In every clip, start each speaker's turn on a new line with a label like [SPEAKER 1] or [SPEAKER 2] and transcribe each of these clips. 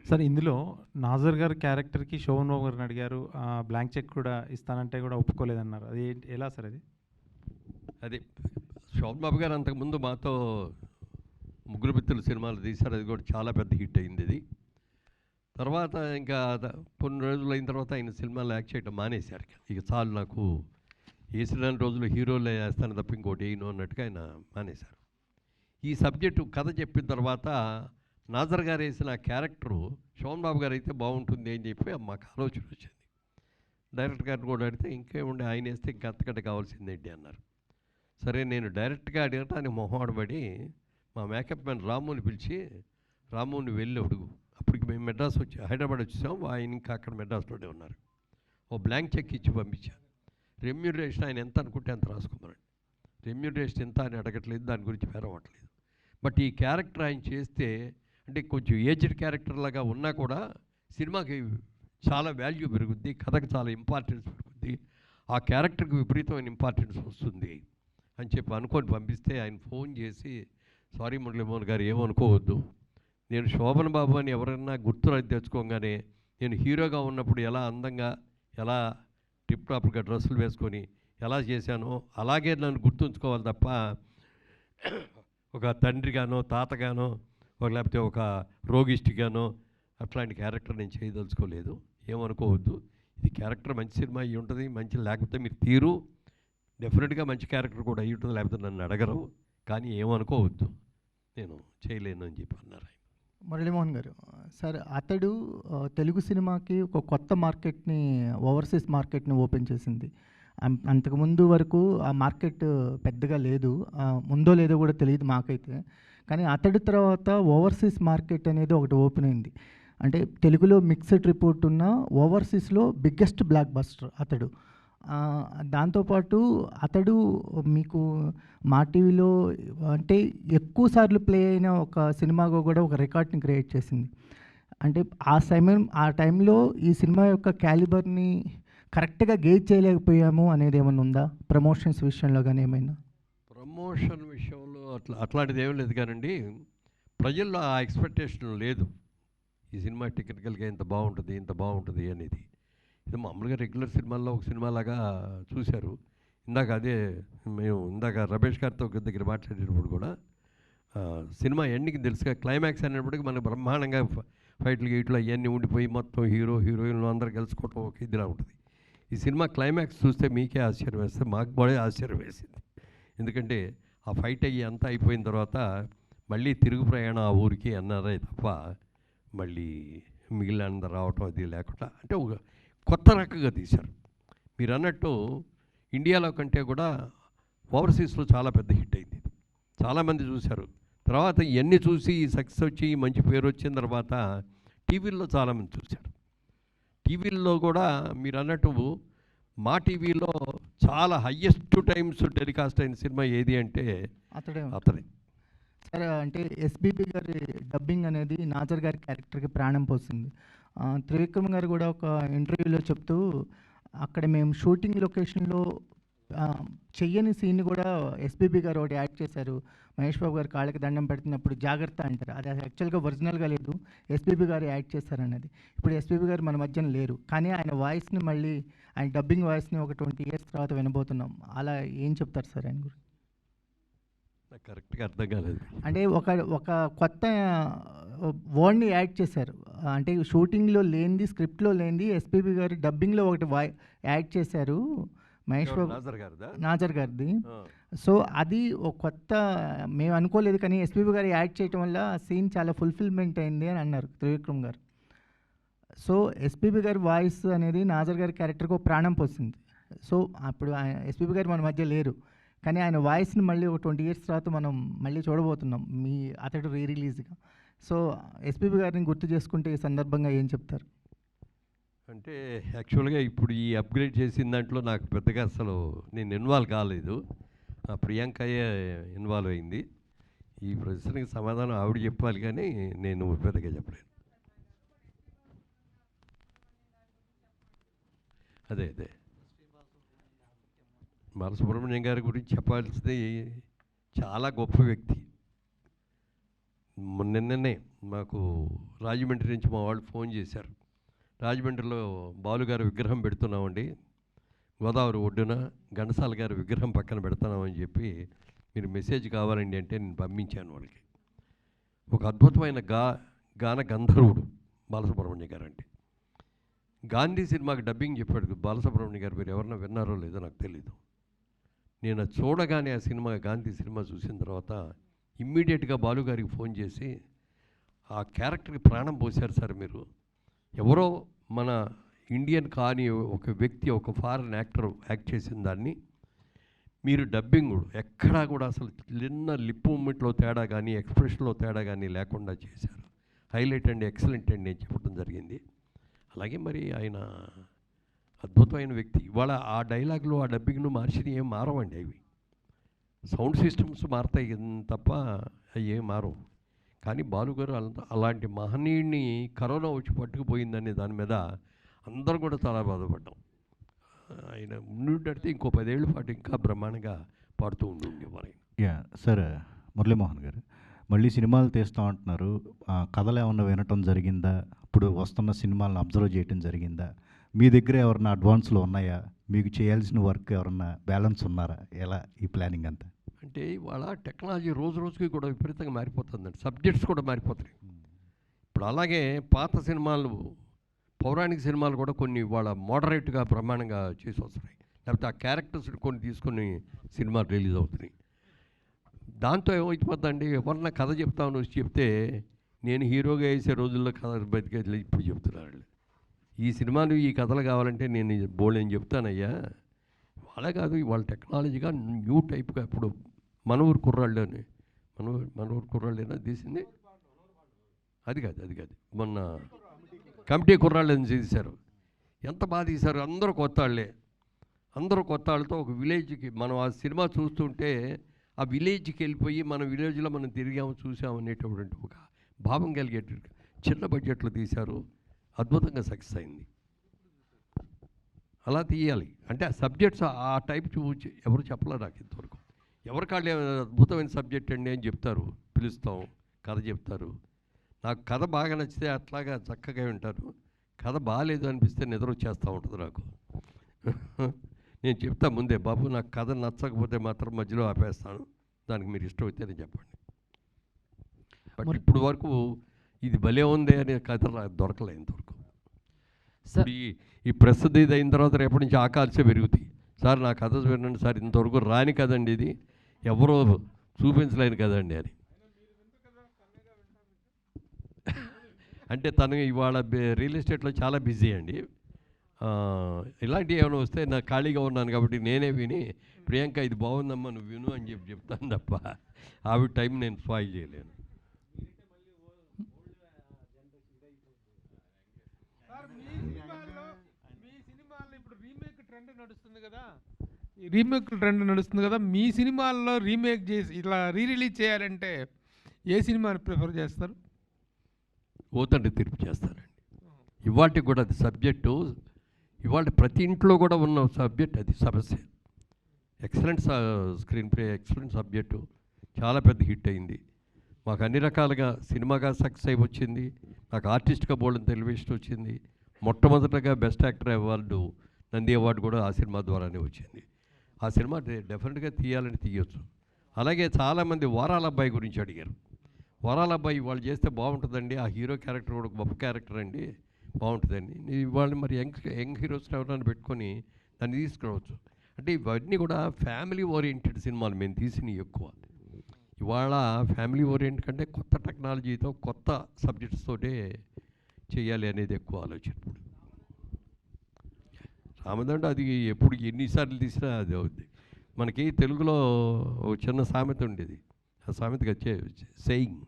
[SPEAKER 1] Sir ఇందులో నాజర్ గారి క్యారెక్టర్కి శోభన్ బాబు గారిని అడిగారు, బ్లాంక్ చెక్ కూడా ఇస్తానంటే కూడా ఒప్పుకోలేదన్నారు. అది ఎలా సార్ అది?
[SPEAKER 2] అది శోభన్ బాబు గారు అంతకుముందు మాతో ముగ్గురు మిత్రులు సినిమాలు తీశారు, అది కూడా చాలా పెద్ద హిట్ అయింది. ఇది తర్వాత ఇంకా కొన్ని రోజులు అయిన తర్వాత ఆయన సినిమాలు యాక్ట్ చేయడం మానేశారు. ఇక చాలు, నాకు వేసిన రోజులు హీరోలే వేస్తాను తప్ప ఇంకోటి వేయను అన్నట్టుగా ఆయన మానేశారు. ఈ సబ్జెక్టు కథ చెప్పిన తర్వాత నాజర్ గారు వేసిన క్యారెక్టరు శోభన్ బాబు గారు అయితే బాగుంటుంది అని చెప్పి మాకు ఆలోచన వచ్చింది. డైరెక్టర్ గారిని కూడా అడిగితే ఇంకేముండే, ఆయన వేస్తే ఇంకా అంతకంటే కావాల్సిందేంటి అన్నారు. సరే, నేను డైరెక్ట్గా అడగటానికి మొహమాటపడి మా మేకప్ మ్యాన్ రాముని పిలిచి, రాముని వెళ్ళి అడుగు, అప్పటికి మేము మెడ్రాస్ వచ్చి హైదరాబాద్ వచ్చేసాం, ఆయన ఇంకా అక్కడ మెడ్రాస్లోనే ఉన్నారు. ఓ బ్లాంక్ చెక్ ఇచ్చి పంపించాను. రెమ్యూనరేషన్ ఆయన ఎంత అనుకుంటే అంత రాసుకోమనండి. రెమ్యూనరేషన్ ఎంత అని అడగట్లేదు, దాని గురించి పేరవట్లేదు. బట్ ఈ క్యారెక్టర్ ఆయన చేస్తే, అంటే కొంచెం ఏజ్డ్ క్యారెక్టర్ లాగా ఉన్నా కూడా సినిమాకి చాలా వాల్యూ పెరుగుద్ది, కథకు చాలా ఇంపార్టెన్స్ పెరుగుద్ది, ఆ క్యారెక్టర్కి విపరీతమైన ఇంపార్టెన్స్ వస్తుంది అని చెప్పి అనుకొని పంపిస్తే ఆయన ఫోన్ చేసి, సారీ మురళీమోహన్ గారు ఏమనుకోవద్దు, నేను శోభన్ బాబు అని ఎవరైనా గుర్తు తెచ్చుకోగానే నేను హీరోగా ఉన్నప్పుడు ఎలా అందంగా, ఎలా టిప్ టాప్గా డ్రెస్సులు వేసుకొని ఎలా చేశానో అలాగే నన్ను గుర్తుంచుకోవాలి తప్ప ఒక తండ్రిగానో తాతగానో లేకపోతే ఒక రోగిష్టిగానో అట్లాంటి క్యారెక్టర్ నేను చేయదలుచుకోలేదు, ఏమనుకోవద్దు. ఇది క్యారెక్టర్ మంచి సినిమా అయ్యి ఉంటుంది, మంచి లేకపోతే మీరు తీరు డెఫినెట్గా మంచి క్యారెక్టర్ కూడా అయ్యి ఉంటుంది, లేకపోతే నన్ను అడగరు, కానీ ఏమనుకోవద్దు, నేను చేయలేను అని చెప్పి అన్నారు ఆయన.
[SPEAKER 3] మురళీమోహన్ గారు, సార్ అతడు తెలుగు సినిమాకి ఒక కొత్త మార్కెట్ని, ఓవర్సీస్ మార్కెట్ని ఓపెన్ చేసింది. అంతకుముందు వరకు ఆ మార్కెట్ పెద్దగా లేదు, ఉందో లేదో కూడా తెలియదు మాకైతే. కానీ అతడి తర్వాత ఓవర్సీస్ మార్కెట్ అనేది ఒకటి ఓపెన్ అయింది. అంటే తెలుగులో మిక్స్డ్ రిపోర్ట్ ఉన్న ఓవర్సీస్లో బిగ్గెస్ట్ బ్లాక్ బస్టర్ అతడు. దాంతోపాటు అతడు మీకు మా టీవీలో అంటే ఎక్కువ సార్లు ప్లే అయిన ఒక సినిమాగా కూడా ఒక రికార్డ్ని క్రియేట్ చేసింది. అంటే ఆ టైంలో ఈ సినిమా యొక్క క్యాలిబర్ని కరెక్ట్గా గేజ్ చేయలేకపోయాము అనేది ఏమైనా ఉందా, ప్రమోషన్స్ విషయంలో కానీ ఏమైనా?
[SPEAKER 2] ప్రమోషన్ విషయంలో అట్లాంటిది ఏమీ లేదు కానండి, ప్రజల్లో ఆ ఎక్స్పెక్టేషన్ లేదు ఈ సినిమా టెక్నికల్గా ఇంత బాగుంటుంది అనేది. ఇది మామూలుగా రెగ్యులర్ సినిమాల్లో ఒక సినిమాలాగా చూశారు. మేము ఇందాక రమేష్ గారితో దగ్గర మాట్లాడేటప్పుడు కూడా సినిమా ఎండింగ్ తెలుసుగా, క్లైమాక్స్ అనేప్పటికీ మనకు బ్రహ్మాండంగా ఫైట్లు గీట్లు అవన్నీ ఉండిపోయి మొత్తం హీరోయిన్లు అందరూ కలుసుకోవటం ఒక ఇదిలా ఉంటుంది. ఈ సినిమా క్లైమాక్స్ చూస్తే మీకే ఆశ్చర్యం వేస్తే, మాకు కూడా ఆశ్చర్యం వేసింది. ఎందుకంటే ఆ ఫైట్ అయ్యి అంతా అయిపోయిన తర్వాత మళ్ళీ తిరుగు ప్రయాణం ఆ ఊరికి అన్నారే తప్ప మళ్ళీ మిగిలినంత రావటం అది లేకుండా, అంటే ఒక కొత్త రకంగా తీశారు. మీరు అన్నట్టు ఇండియాలో కంటే కూడా ఓవర్సీస్లో చాలా పెద్ద హిట్ అయింది, చాలామంది చూశారు. తర్వాత ఇవన్నీ చూసి సక్సెస్ వచ్చి మంచి పేరు వచ్చిన తర్వాత టీవీల్లో చాలామంది చూశారు. టీవీల్లో కూడా మీరు అన్నట్టు మా టీవీలో చాలా హయ్యెస్ట్ టైమ్స్ టెలికాస్ట్ అయిన సినిమా ఏది అంటే అతడే.
[SPEAKER 3] సరే, అంటే ఎస్బీబీ గారి డబ్బింగ్ అనేది నాజర్ గారి క్యారెక్టర్కి ప్రాణం పోసింది. త్రివిక్రమ్ గారు కూడా ఒక ఇంటర్వ్యూలో చెప్తూ, అక్కడ మేము షూటింగ్ లొకేషన్లో చెయ్యని సీన్ కూడా ఎస్బీబీ గారు ఒకటి యాడ్ చేశారు. మహేష్ బాబు గారు కాళ్ళకి దండం పెడుతున్నప్పుడు జాగ్రత్త అంటారు, అది యాక్చువల్గా ఒరిజినల్గా లేదు, ఎస్బీబీ గారు యాడ్ చేశారన్నది. ఇప్పుడు ఎస్బీబీ గారు మన మధ్యన లేరు, కానీ ఆయన వాయిస్ని మళ్ళీ, ఆయన డబ్బింగ్ వాయిస్ని ఒక 20 years తర్వాత వినబోతున్నాం. అలా ఏం చెప్తారు సార్ ఆయన గురించి?
[SPEAKER 2] కరెక్ట్గా అర్థం కాలేదు.
[SPEAKER 3] అంటే ఒక కొత్త వర్డ్ని యాడ్ చేశారు, అంటే షూటింగ్లో లేనిది, స్క్రిప్ట్లో లేనిది ఎస్పీబీ గారు డబ్బింగ్లో ఒకటి యాడ్ చేశారు మహేష్ బాబు నాజర్ గారిది. సో అది ఒక కొత్త, మేము అనుకోలేదు, కానీ ఎస్పీబీ గారు యాడ్ చేయటం వల్ల సీన్ చాలా ఫుల్ఫిల్మెంట్ అయింది అని అన్నారు త్రివిక్రమ్ గారు. సో ఎస్పీబీ గారి వాయిస్ అనేది నాజర్ గారి క్యారెక్టర్కి ఒక ప్రాణం పోసింది. సో అప్పుడు ఎస్పీబీ గారు మన మధ్య లేరు, కానీ ఆయన వాయిస్ని మళ్ళీ ఒక 20 years తర్వాత మనం మళ్ళీ చూడబోతున్నాం మీ అతడు రిలీజ్గా. సో ఎస్పీబీ గారిని గుర్తు చేసుకుంటే ఈ సందర్భంగా ఏం చెప్తారు?
[SPEAKER 2] అంటే యాక్చువల్గా ఇప్పుడు ఈ అప్గ్రేడ్ చేసిన దాంట్లో నాకు పెద్దగా అసలు నేను ఇన్వాల్వ్ కాలేదు, ప్రియాంకయే ఇన్వాల్వ్ అయింది. ఈ ప్రశ్నకి సమాధానం ఆవిడ చెప్పాలి, కానీ నేను పెద్దగా చెప్పలేను. అదే బాలసుబ్రహ్మణ్యం గారి గురించి చెప్పాల్సింది, చాలా గొప్ప వ్యక్తి. నిన్ననే మాకు రాజమండ్రి నుంచి మా వాళ్ళు ఫోన్ చేశారు, రాజమండ్రిలో బాలుగారి విగ్రహం పెడుతున్నామండి, గోదావరి ఒడ్డున ఘంటసాల గారి విగ్రహం పక్కన పెడుతున్నామని చెప్పి మీరు మెసేజ్ కావాలండి అంటే నేను పంపించాను వాళ్ళకి. ఒక అద్భుతమైన గాన గంధర్వుడు బాలసుబ్రహ్మణ్య గారు అంటే. గాంధీ సినిమాకి డబ్బింగ్ చెప్పాడు బాలసుబ్రహ్మణ్య గారు, మీరు ఎవరన్నా విన్నారో లేదో నాకు తెలీదు. నేను అది చూడగానే ఆ సినిమా, గాంధీ సినిమా చూసిన తర్వాత ఇమ్మీడియట్గా బాలుగారికి ఫోన్ చేసి, ఆ క్యారెక్టర్కి ప్రాణం పోశారు సార్ మీరు, ఎవరో మన ఇండియన్ కానీ ఒక వ్యక్తి, ఒక ఫారిన్ యాక్టర్ యాక్ట్ చేసిన దాన్ని మీరు డబ్బింగ్ ఎక్కడా కూడా అసలు చిన్న లిప్ మూమెంట్లో తేడా కానీ ఎక్స్ప్రెషన్లో తేడా కానీ లేకుండా చేశారు, హైలైట్ అండి, ఎక్సలెంట్ అండి అని చెప్పడం జరిగింది. అలాగే మరి ఆయన అద్భుతమైన వ్యక్తి. ఇవాళ ఆ డైలాగులు, ఆ డబ్బింగ్ను మార్చినవి ఏం మారవండి, అవి సౌండ్ సిస్టమ్స్ మారుతాయి తప్ప అవి ఏం మారవు. కానీ బాలుగారు అలాంటి మహనీయుడిని కరోనా వచ్చి పట్టుకుపోయిందనే దాని మీద అందరూ కూడా చాలా బాధపడ్డాం. ఆయన ఉండుంటే ఇంకో 10 ఏళ్ళ పాటు ఇంకా బ్రహ్మాండంగా పాడుతూ ఉండేవారు.
[SPEAKER 4] యా సార్, మురళీమోహన్ గారు మళ్ళీ సినిమాలు తీస్తూ ఉంటున్నారు, కథలు ఏమన్నా వినటం జరిగిందా, ఇప్పుడు వస్తున్న సినిమాలను అబ్జర్వ్ చేయటం జరిగిందా, మీ దగ్గర ఎవరన్నా అడ్వాన్స్లో ఉన్నాయా, మీకు చేయాల్సిన వర్క్ ఎవరన్నా బ్యాలెన్స్ ఉన్నారా, ఎలా ఈ ప్లానింగ్ అంతా?
[SPEAKER 2] అంటే ఇవాళ టెక్నాలజీ రోజు రోజుకి కూడా విపరీతంగా మారిపోతుందండి, సబ్జెక్ట్స్ కూడా మారిపోతున్నాయి. ఇప్పుడు అలాగే పాత సినిమాలు, పౌరాణిక సినిమాలు కూడా కొన్ని ఇవాళ మోడరేట్గా బ్రహ్మాండంగా చేసి వస్తున్నాయి, లేకపోతే ఆ క్యారెక్టర్స్ కొన్ని తీసుకొని సినిమాలు రిలీజ్ అవుతున్నాయి. దాంతో ఏమైపోతుందండి, ఎవరన్నా కథ చెప్తామని వచ్చి చెప్తే నేను హీరోగా వేసే రోజుల్లో కథ బతికేది ఇప్పుడు చెప్తున్నారు. ఈ సినిమాలు ఈ కథలు కావాలంటే నేను బోల్డ్ అని చెప్తానయ్యా, అలా కాదు. ఇవాళ టెక్నాలజీగా న్యూ టైప్గా ఇప్పుడు మన ఊరు కుర్రాళ్ళని, మన ఊరు కుర్రాళ్ళేనా తీసింది, అది కాదు మొన్న కమిటీ కుర్రాళ్ళని తీశారు, ఎంత బాగా తీశారు. అందరూ కొత్త వాళ్ళే, అందరూ కొత్త వాళ్ళతో ఒక విలేజ్కి మనం ఆ సినిమా చూస్తుంటే ఆ విలేజ్కి వెళ్ళిపోయి మన విలేజ్లో మనం తిరిగాము చూసాము అనేటటువంటి ఒక భావం కలిగేటట్టు చిన్న బడ్జెట్లో తీశారు, అద్భుతంగా సక్సెస్ అయింది. అలా తీయాలి అంటే ఆ సబ్జెక్ట్స్ ఆ టైప్ చూసి ఎవరు చెప్పలేరు నాకు ఇంతవరకు. ఎవరికాళ్ళు అద్భుతమైన సబ్జెక్ట్ అండి అని చెప్తారు, పిలుస్తాం, కథ చెప్తారు. నాకు కథ బాగా నచ్చితే అట్లాగా చక్కగా వింటారు, కథ బాగాలేదు అనిపిస్తే నిద్ర వచ్చేస్తూ ఉంటుంది నాకు. నేను చెప్తా ముందే, బాబు నాకు కథ నచ్చకపోతే మాత్రం మధ్యలో ఆపేస్తాను, దానికి మీరు ఇష్టమైతే నేను చెప్పండి. బట్ ఇప్పుడు వరకు ఇది భలే ఉంది అనే కథ దొరకలే ఇంతవరకు. ఈ ప్రస్తుత ఇది అయిన తర్వాత రేపటి నుంచి ఆకాశే పెరుగుతాయి. సార్ నా కథ వినండి సార్, ఇంతవరకు రాని కదండి, ఇది ఎవరో చూపించలేని కదండి అని. అంటే తను ఇవాళ రియల్ ఎస్టేట్లో చాలా బిజీ అండి. ఇలాంటివి ఏమైనా వస్తే నాకు ఖాళీగా ఉన్నాను కాబట్టి నేనే విని, ప్రియాంక ఇది బాగుందమ్మా నువ్వు విను అని చెప్తాను తప్ప ఆవిడ టైం నేను స్పాయిల్ చేయలేను.
[SPEAKER 5] రీమేక్ ట్రెండ్ నడుస్తుంది కదా, మీ సినిమాల్లో రీమేక్ చేసి ఇట్లా రిలీజ్ చేయాలంటే ఏ సినిమాని ప్రిఫర్ చేస్తారు?
[SPEAKER 2] ఓతండి తీర్పు చేస్తానండి. ఇవాళకి కూడా అది సబ్జెక్టు, ఇవాళ ప్రతి ఇంట్లో కూడా ఉన్న సబ్జెక్ట్ అది సమస్య. Excellent screen play, excellent subject, చాలా పెద్ద హిట్ అయింది. మాకు అన్ని రకాలుగా సినిమాగా సక్సెస్ అయి వచ్చింది, నాకు ఆర్టిస్ట్గా బోల్డెన్ టెలివిజన్ వచ్చింది, మొట్టమొదటగా best actor award Nandi award కూడా ఆ సినిమా ద్వారానే వచ్చింది. ఆ సినిమా డెఫినెట్గా తీయాలని తీయొచ్చు. అలాగే చాలామంది వారాల అబ్బాయి గురించి అడిగారు. వారాల అబ్బాయి వాళ్ళు చేస్తే బాగుంటుందండి, ఆ హీరో క్యారెక్టర్ కూడా గొప్ప క్యారెక్టర్ అండి, బాగుంటుందండి. ఇవాళ మరి యంగ్ హీరోస్ ఎవరైనా పెట్టుకొని దాన్ని తీసుకురావచ్చు. అంటే ఇవన్నీ కూడా ఫ్యామిలీ ఓరియంటెడ్ సినిమాలు మేము తీసినవి ఎక్కువ. ఇవాళ ఫ్యామిలీ ఓరియంటెడ్ కంటే కొత్త టెక్నాలజీతో కొత్త సబ్జెక్ట్స్ తోటే చేయాలి అనేది ఎక్కువ ఆలోచన. ఇప్పుడు రామదండ అది ఎప్పుడు ఎన్నిసార్లు తీసినా అది అవుద్ది. మనకి తెలుగులో ఒక చిన్న సామెత ఉండేది, ఆ సామెతగా saying,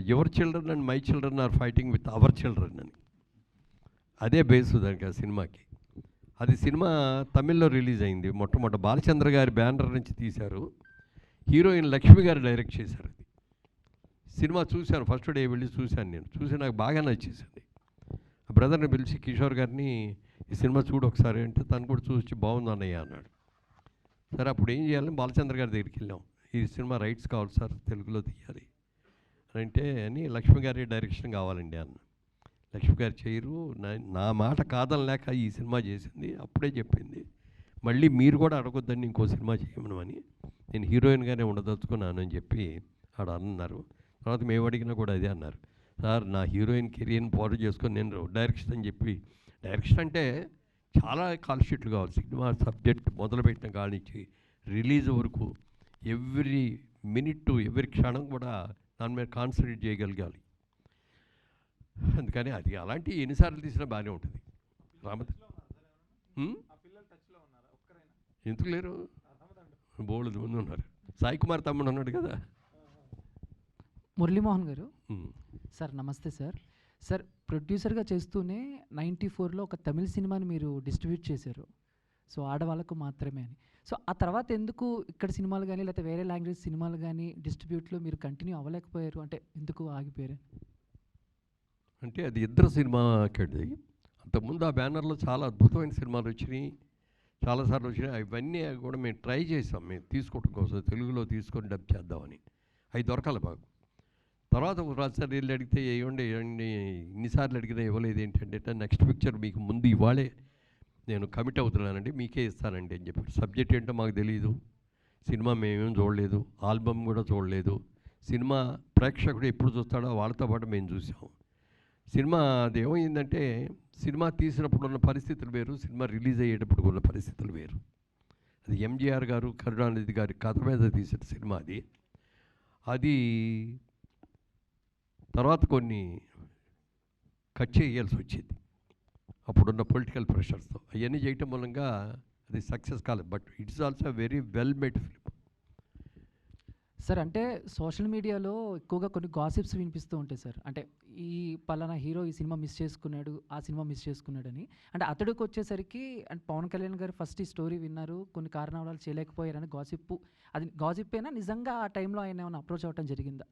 [SPEAKER 2] your children and my children are fighting with our children అని. అదే బేసు దానికి ఆ సినిమాకి. అది సినిమా తమిళ్లో రిలీజ్ అయింది. మొట్టమొదటి బాలచంద్ర గారి బ్యానర్ నుంచి తీశారు, హీరోయిన్ లక్ష్మి గారు డైరెక్ట్ చేశారు. అది సినిమా చూశాను, ఫస్ట్ డే వెళ్ళి చూశాను. నేను చూసి నాకు బాగా నచ్చేసింది. ఆ బ్రదర్ని పిలిచి కిషోర్ గారిని ఈ సినిమా చూడు ఒకసారి అంటే తను కూడా చూసి బాగుంది అన్నయ్య అన్నాడు. సరే అప్పుడు ఏం చేయాలని బాలచంద్ర గారి దగ్గరికి వెళ్ళాం. ఈ సినిమా రైట్స్ కావాలి సార్, తెలుగులో తీయాలి అంటే అని లక్ష్మి గారి డైరెక్షన్ కావాలండి అన్న. లక్ష్మి గారు చేయరు, నా మాట కాదనలేక ఈ సినిమా చేసింది. అప్పుడే చెప్పింది మళ్ళీ మీరు కూడా అడగొద్దని ఇంకో సినిమా చేయమను అని. నేను హీరోయిన్గానే ఉండదలుచుకున్నాను అని చెప్పి ఆడ అన్నారు. తర్వాత మేము అడిగినా కూడా అదే అన్నారు, సార్ నా హీరోయిన్ కెరియర్ని పాడు చేసుకొని నేను డైరెక్షన్ అని చెప్పి. డైరెక్షన్ అంటే చాలా కాల్ షీట్లు కావాలి. సినిమా సబ్జెక్ట్ మొదలుపెట్టిన కాడి నుంచి రిలీజ్ వరకు ఎవ్రీ మినిట్ ఎవ్రీ క్షణం కూడా దాని మీద కాన్సన్ట్రేట్ చేయగలగాలి. అందుకని అది అలాంటి ఎన్నిసార్లు తీసినా బాగానే ఉంటుంది. రామద ఎందుకు లేరు, బోల్డ్ ముందు ఉన్నారు. సాయి కుమార్ తమ్ముడు అన్నాడు కదా.
[SPEAKER 6] మురళీమోహన్ గారు సార్, నమస్తే సార్. సార్, ప్రొడ్యూసర్గా చేస్తూనే 94లో ఒక తమిళ సినిమాని మీరు డిస్ట్రిబ్యూట్ చేశారు, సో ఆడవాళ్ళకు మాత్రమే అని. సో ఆ తర్వాత ఎందుకు ఇక్కడ సినిమాలు కానీ లేకపోతే వేరే లాంగ్వేజ్ సినిమాలు కానీ డిస్ట్రిబ్యూట్లో మీరు కంటిన్యూ అవ్వలేకపోయారు? అంటే ఎందుకు ఆగిపోయారు?
[SPEAKER 2] అంటే అది ఇద్దరు సినిమా అక్కడిది. అంతకుముందు ఆ బ్యానర్లో చాలా అద్భుతమైన సినిమాలు వచ్చినాయి, చాలాసార్లు వచ్చినాయి. అవన్నీ కూడా మేము ట్రై చేసాం, మేము తీసుకోవడం కోసం తెలుగులో తీసుకొని డబ్ చేద్దామని. అవి దొరకాలి మాకు. తర్వాత రాజసారి వెళ్ళి అడిగితే ఏమండి ఇన్నిసార్లు అడిగినా ఇవ్వలేదు ఏంటంటే, నెక్స్ట్ పిక్చర్ మీకు ముందు ఇవాళే నేను కమిట్ అవుతున్నానండి, మీకే ఇస్తానండి అని చెప్పి. సబ్జెక్ట్ ఏంటో మాకు తెలియదు, సినిమా మేమేం చూడలేదు, ఆల్బమ్ కూడా చూడలేదు. సినిమా ప్రేక్షకుడు ఎప్పుడు చూస్తాడో వాళ్ళతో పాటు మేము చూసాం. సినిమా అది ఏమైందంటే, సినిమా తీసినప్పుడు ఉన్న పరిస్థితులు వేరు, సినిమా రిలీజ్ అయ్యేటప్పుడు ఉన్న పరిస్థితులు వేరు. అది ఎంజీఆర్ గారు కరుణానిధి గారి కథ మీద తీసిన సినిమా అది. అది తర్వాత కొన్ని కట్ చేయాల్సి వచ్చింది అప్పుడున్న పొలిటికల్ ప్రెషర్స్తో. అవన్నీ చేయటం మూలంగా అది సక్సెస్ కాలేదు. But it's also very well made film.
[SPEAKER 6] Sir, అంటే సోషల్ మీడియాలో ఎక్కువగా కొన్ని గాసిప్స్ వినిపిస్తూ ఉంటాయి సార్. అంటే ఈ పలానా హీరో ఈ సినిమా మిస్ చేసుకున్నాడు, ఆ సినిమా మిస్ చేసుకున్నాడని. అంటే అతడికి వచ్చేసరికి అంటే పవన్ కళ్యాణ్ గారు ఫస్ట్ ఈ స్టోరీ విన్నారు, కొన్ని కారణాల వల్ల చేయలేకపోయారని గాసిప్. అది గాసిప్ అయినా నిజంగా ఆ టైంలో ఆయన ఏమైనా అప్రోచ్ అవ్వటం జరిగిందా?